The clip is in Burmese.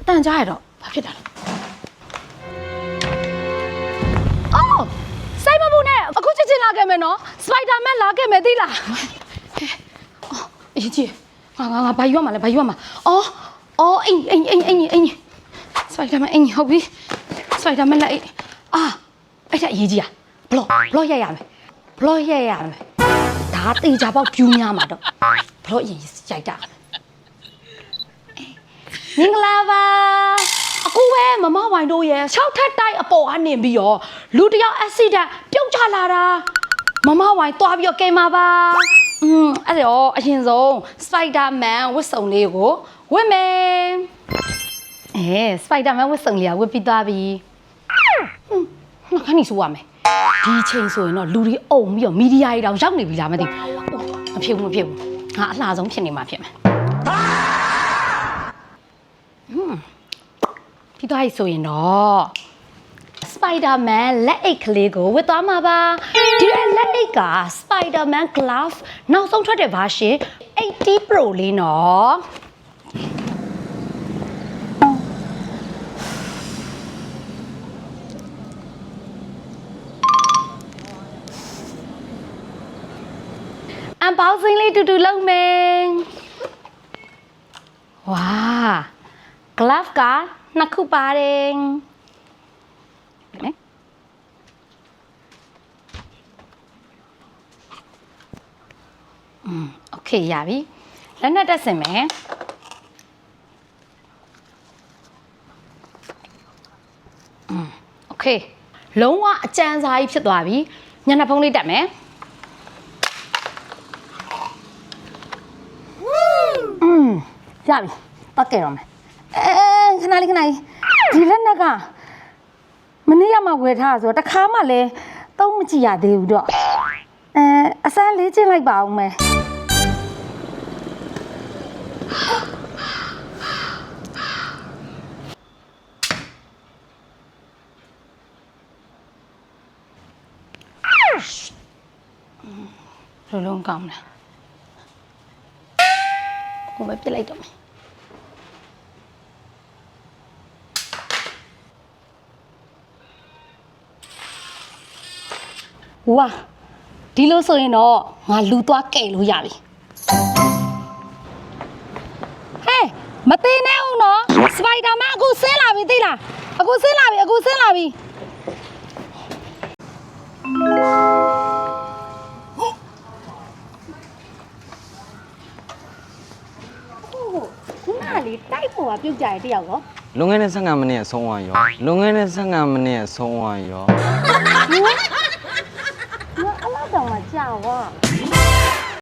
အတန်ကြားရတော့ဘာဖြစ်တာလဲအော်စိုက်မဘူးနဲ့အခုချက်ချင်းလာခဲ့မယ်နော်စပိုက်ဒါမန်လာခဲ့မယ်သိလားအော်အရေးကြီးငါဘာယူရမှာလဲဘာယူရမှာအော်အင်းစပိုက်ဒါမန်အင်းဟုတ်ပြီစပိုက်ဒါမန်လက်အဲ့ဒါအရေးကြီးอ่ะဘလော့ရိုက်ရမယ်ဘလော့ရိုက်ရမယ်ဒါတေချာပေါက်ပြူးများမှာတော့ဘလော့ရင်ရိုက်တာမင်္ဂလာပါအခုပဲမမဝိုင်တို့ရဲ့6ထပ်တိုက်အပေါ်ကနေပြီးတော့လူတယောက် accident ပြုတ်ကျလာတာမမဝိုင်သွားပြီးတော့ကဲမှာပါအဲ့တော့အရင်ဆုံး Spider-Man ဝတ်စုံလေးကိုဝတ်မယ်Spider-Man ဝတ်စုံလေးကဝတ်ပြီးသွားပြီနှခမ်းနေဆိုရမယ်ဒီချိန်ဆိုရင်တော့လူတွေအုံပြီးတော့မီဒီယာတွေတောင်ရောက်နေပြီလားမသိဘူးမဖြစ်ဘူးငါအလှဆုံးဖြစ်နေမှာဖြစ်မယ်ပြီးသွားပြီဆိုရင်တော့ Spider-Man လက်အိတ်ကလေးကိုဝတ်သွားမှာပါဒီလက်အိတ်က Spider-Man Glove နောက်ဆုံးထွက်တဲ့ version 80 Pro လေးနော်unboxing လေးတူတူလုပ်မယ်ဝါ glove က2ခုပါတယ်โอเคရပြီလက်နဲ့တက်စင်မယ်โอเคလုံးဝအကျန်းစာကြီးဖြစ်သွားပြီညနေဖုံးလေးတက်မယ်ရပြီပတ်ကြတော့မယ်ခဏလေးဒီလက်နက်ကမနေ့ကမှဝယ်ထားဆိုတော့တခါမှလည်းသုံးမကြည့်ရသေးဘူးတော့အစမ်းလေးကျင့်လိုက်ပါဦးမယ်လုံးကောင်းတယ်ကိုပဲပြစ်လိုက်တော့မယ်ဝါဒီလိုဆိုရင်တော့ငါလူသွားကဲလို့ရပြီဟဲ့မသေးနဲ့ဦးနော်စပိုက်ဒါမန်အခုဆင်းလာပြီသိလားအခုဆင်းလာပြီခုနကလေတိုက်ပေါ်ကပြုတ်ကြရတဲ့တယောက်ရောလွန်ခဲ့တဲ့15မိနစ်ဆုံးသွားရောလွန်ခဲ့တဲ့15မိနစ်ဆုံးသွားရောငါအလောက်တောင်မှကြာဝါ